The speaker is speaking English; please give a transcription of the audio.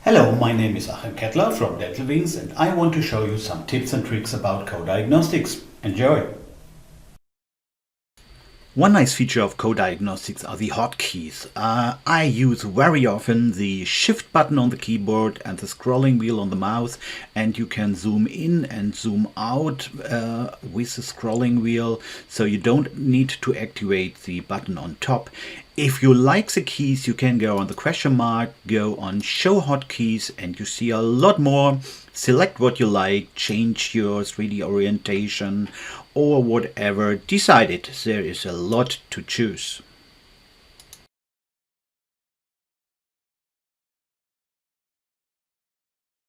Hello, my name is Achim Kettler from Dental Wings and I want to show you some tips and tricks about coDiagnostiX. Enjoy! One nice feature of coDiagnostiX are the hotkeys. I use very often the shift button on the keyboard and the scrolling wheel on the mouse, and you can zoom in and zoom out with the scrolling wheel, so you don't need to activate the button on top. If you like the keys, you can go on the question mark, go on show hotkeys, and you see a lot more. Select what you like, change your 3D orientation or whatever. Decide it. There is a lot to choose.